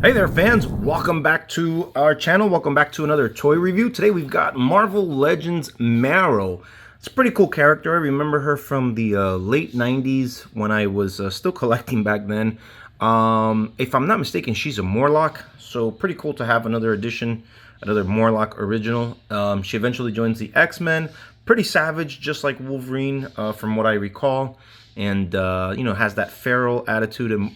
Hey there fans, welcome back to our channel. Welcome back to another toy review. Today we've got Marvel Legends Marrow. It's a pretty cool character. I remember her from the late 90s when I was still collecting back then. If I'm not mistaken, she's a Morlock, so pretty cool to have another edition, another Morlock original. She eventually joins the X-Men. Pretty savage, just like Wolverine from what I recall, and you know, has that feral attitude, and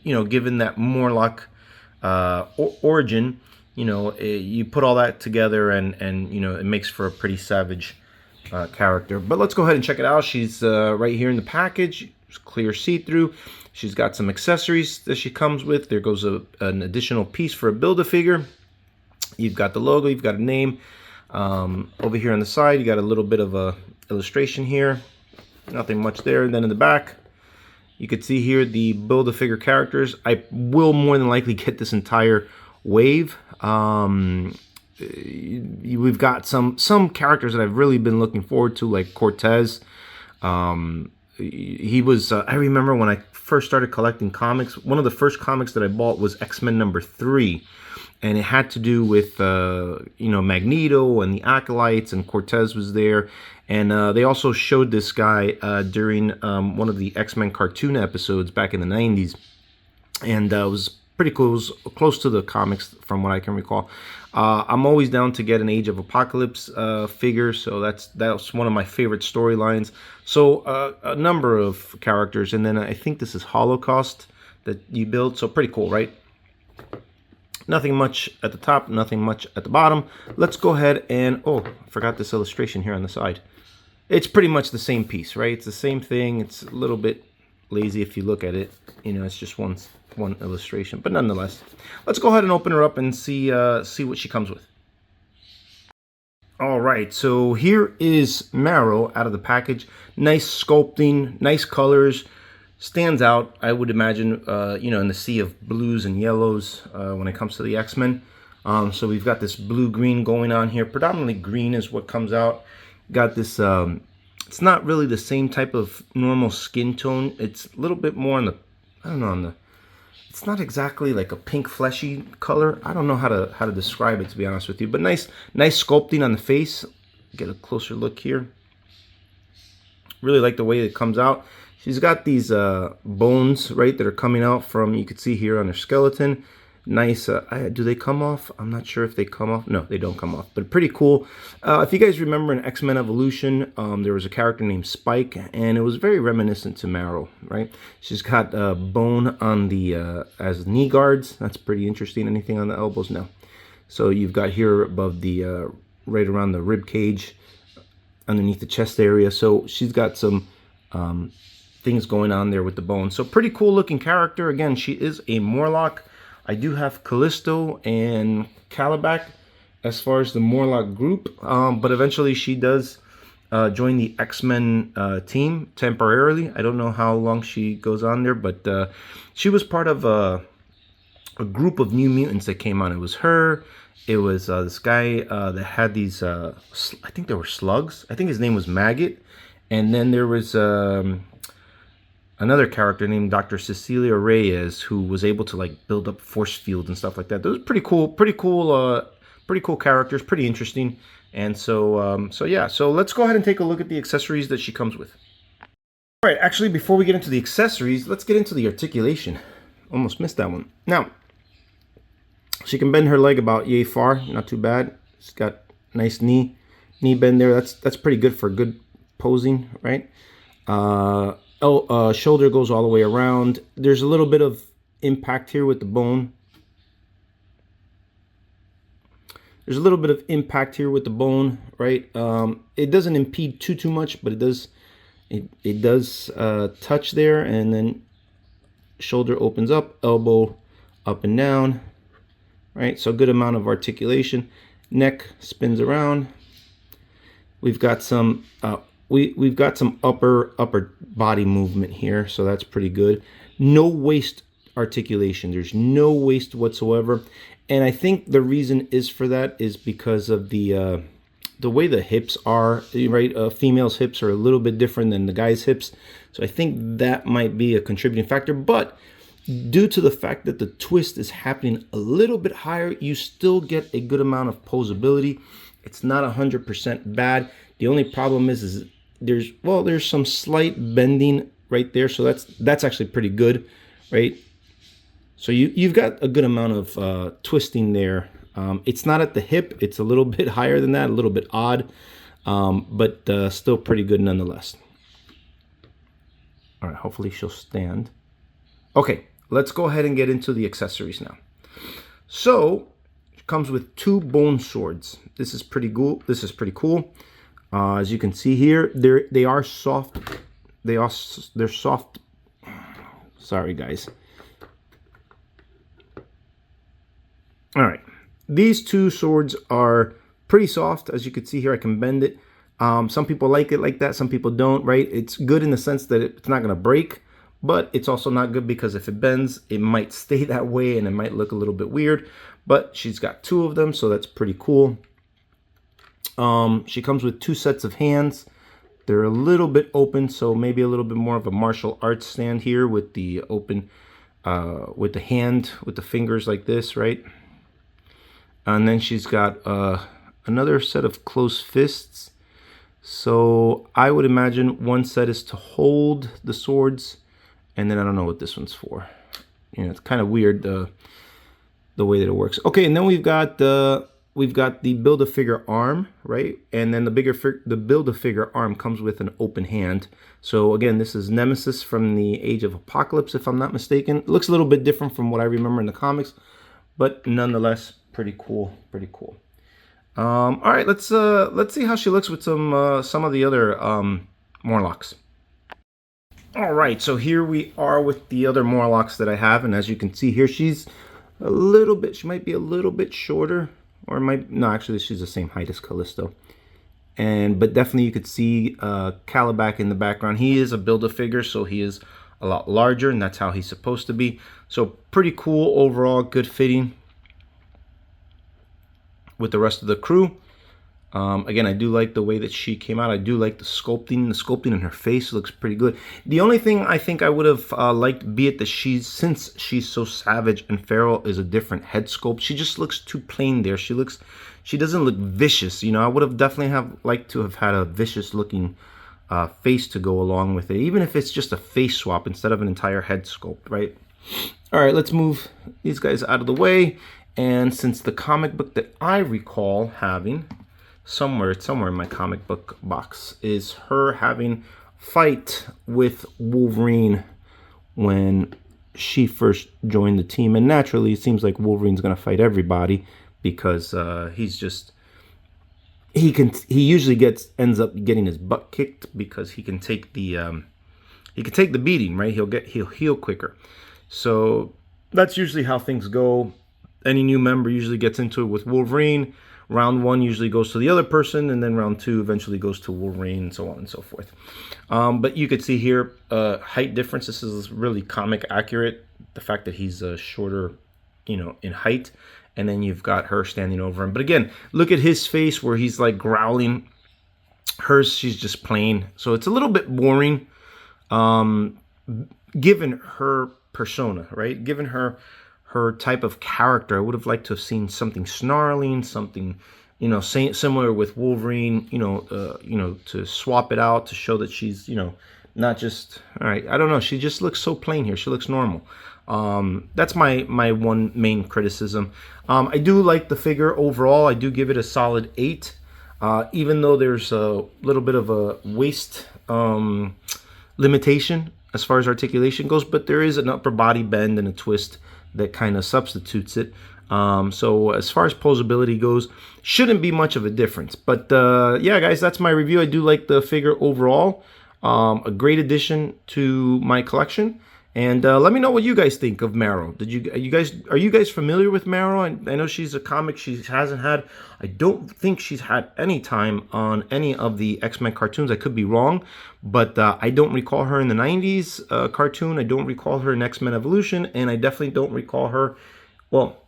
you know, given that Morlock origin, you know, you put all that together and you know, it makes for a pretty savage character. But let's go ahead and check it out. She's right here in the package. It's clear see-through. She's got some accessories that she comes with. There goes an additional piece for a Build-A-Figure. You've got the logo, you've got a name. Over here on the side, you got a little bit of a illustration here. Nothing much there. And then in the back, you could see here the Build-A-Figure characters. I will more than likely get this entire wave. We've got some characters that I've really been looking forward to, like Cortez. He was, I remember when I first started collecting comics, one of the first comics that I bought was X-Men #3. And it had to do with, you know, Magneto and the Acolytes, and Cortez was there. And they also showed this guy during one of the X-Men cartoon episodes back in the 90s. And it was pretty cool. It was close to the comics from what I can recall. I'm always down to get an Age of Apocalypse figure, so that's one of my favorite storylines. So a number of characters, and then I think this is Holocaust that you build, so pretty cool, right? Nothing much at the top, nothing much at the bottom. Let's go ahead and, oh, I forgot this illustration here on the side. It's pretty much the same piece, right? It's the same thing. It's a little bit lazy if you look at it. You know, it's just one illustration, but nonetheless. Let's go ahead and open her up and see what she comes with. All right, so here is Marrow out of the package. Nice sculpting, nice colors. Stands out, I would imagine, you know, in the sea of blues and yellows when it comes to the X-Men. So we've got this blue-green going on here. Predominantly green is what comes out. Got this, it's not really the same type of normal skin tone. It's a little bit more on the, I don't know, it's not exactly like a pink fleshy color. I don't know how to describe it, to be honest with you. But nice sculpting on the face. Get a closer look here. Really like the way it comes out. She's got these bones, right, that are coming out from, you can see here on her skeleton. Nice. Do they come off? I'm not sure if they come off. No, they don't come off, but pretty cool. If you guys remember in X-Men Evolution, there was a character named Spike, and it was very reminiscent to Marrow, right? She's got bone on the, as knee guards. That's pretty interesting. Anything on the elbows? No. So you've got here above the, right around the rib cage, underneath the chest area. So she's got some things going on there with the bones. So pretty cool looking character. Again, she is a Morlock. I do have Callisto and Calabac as far as the Morlock group, but eventually she does join the X-Men team temporarily. I don't know how long she goes on there, but she was part of a group of New Mutants that came on. It was her. It was this guy that had these, I think they were slugs. I think his name was Maggot. And then there was another character named Dr. Cecilia Reyes, who was able to like build up force fields and stuff like that. Those are pretty cool characters, pretty interesting. And so, so yeah, so let's go ahead and take a look at the accessories that she comes with. All right, actually, before we get into the accessories, let's get into the articulation. Almost missed that one. Now, she can bend her leg about yay far, not too bad. She's got nice knee bend there. That's pretty good for good posing, right? Shoulder goes all the way around. There's a little bit of impact here with the bone. There's a little bit of impact here with the bone, right? It doesn't impede too much, but it does touch there, and then shoulder opens up, elbow up and down, right? So a good amount of articulation. Neck spins around. We've got some we've got some upper body movement here, so that's pretty good. No waist articulation. There's no waist whatsoever, and I think the reason is for that is because of the way the hips are, right? Females' hips are a little bit different than the guys' hips, so I think that might be a contributing factor. But due to the fact that the twist is happening a little bit higher, you still get a good amount of posability. It's not 100% bad. The only problem is there's some slight bending right there, so that's actually pretty good, right? So you've got a good amount of twisting there. It's not at the hip. It's a little bit higher than that, a little bit odd, but still pretty good nonetheless. All right, hopefully she'll stand. Okay, let's go ahead and get into the accessories now. So it comes with 2 bone swords. This is pretty cool. As you can see here, they are soft. They're soft. Sorry, guys. All right, these 2 swords are pretty soft. As you can see here, I can bend it. Some people like it like that, some people don't, right? It's good in the sense that it's not gonna break, but it's also not good because if it bends, it might stay that way and it might look a little bit weird. But she's got 2 of them, so that's pretty cool. She comes with 2 sets of hands. They're a little bit open, so maybe a little bit more of a martial arts stand here with the open, with the hand, with the fingers like this, right? And then she's got another set of closed fists. So I would imagine one set is to hold the swords, and then I don't know what this one's for. You know, it's kind of weird the way that it works. Okay, and then we've got the Build-A-Figure arm, right? And then the Build-A-Figure arm comes with an open hand. So again, this is Nemesis from the Age of Apocalypse, if I'm not mistaken. It looks a little bit different from what I remember in the comics, but nonetheless, pretty cool, pretty cool. All right, let's see how she looks with some of the other Morlocks. All right, so here we are with the other Morlocks that I have, and as you can see here, she's a little bit. She might be a little bit shorter, or no, actually, she's the same height as Callisto. But definitely you could see Calabac in the background. He is a Build-A-Figure, so he is a lot larger, and that's how he's supposed to be. So pretty cool overall, good fitting with the rest of the crew. Again, I do like the way that she came out. I do like the sculpting. The sculpting in her face looks pretty good. The only thing I think I would have liked, be it that since she's so savage and feral, is a different head sculpt. She just looks too plain there. She doesn't look vicious. You know, I would have definitely liked to have had a vicious looking face to go along with it, even if it's just a face swap instead of an entire head sculpt, right? All right, let's move these guys out of the way. And since the comic book that I recall having somewhere in my comic book box is her having fight with Wolverine when she first joined the team, and naturally it seems like Wolverine's going to fight everybody because he usually ends up getting his butt kicked because he can take the beating, right? He'll heal quicker. So that's usually how things go. Any new member usually gets into it with Wolverine. Round 1 usually goes to the other person, and then round 2 eventually goes to Wolverine, and so on and so forth. But you could see here, height difference. This is really comic accurate. The fact that he's shorter, you know, in height, and then you've got her standing over him. But again, look at his face where he's like growling. Hers, she's just plain. So it's a little bit boring, given her persona, right? Given her type of character. I would have liked to have seen something snarling, something, you know, similar with Wolverine, you know, to swap it out to show that she's, you know, not just, all right, I don't know, she just looks so plain here. She looks normal. That's my one main criticism. I do like the figure overall. I do give it a solid 8, even though there's a little bit of a waist limitation as far as articulation goes, but there is an upper body bend and a twist that kind of substitutes it. So as far as posability goes, shouldn't be much of a difference. But yeah, guys, that's my review. I do like the figure overall. A great addition to my collection. And let me know what you guys think of Marrow. Are you guys familiar with Marrow? I know she's a comic she hasn't had. I don't think she's had any time on any of the X-Men cartoons. I could be wrong, but I don't recall her in the 90s cartoon. I don't recall her in X-Men Evolution, and I definitely don't recall her. Well,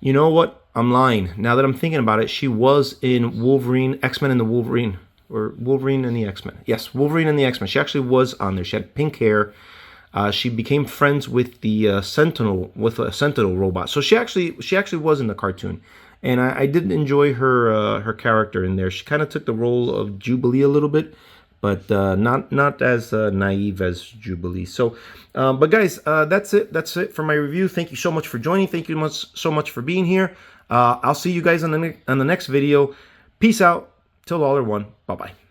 you know what? I'm lying. Now that I'm thinking about it, she was in Wolverine, X-Men and the Wolverine, or Wolverine and the X-Men. Yes, Wolverine and the X-Men. She actually was on there. She had pink hair. she became friends with the Sentinel, with a Sentinel robot. So she actually was in the cartoon, and I did enjoy her character in there. She kind of took the role of Jubilee a little bit, but not as naive as Jubilee. So, but guys, that's it. That's it for my review. Thank you so much for joining. Thank you so much for being here. I'll see you guys on the next video. Peace out. Till all are one. Bye bye.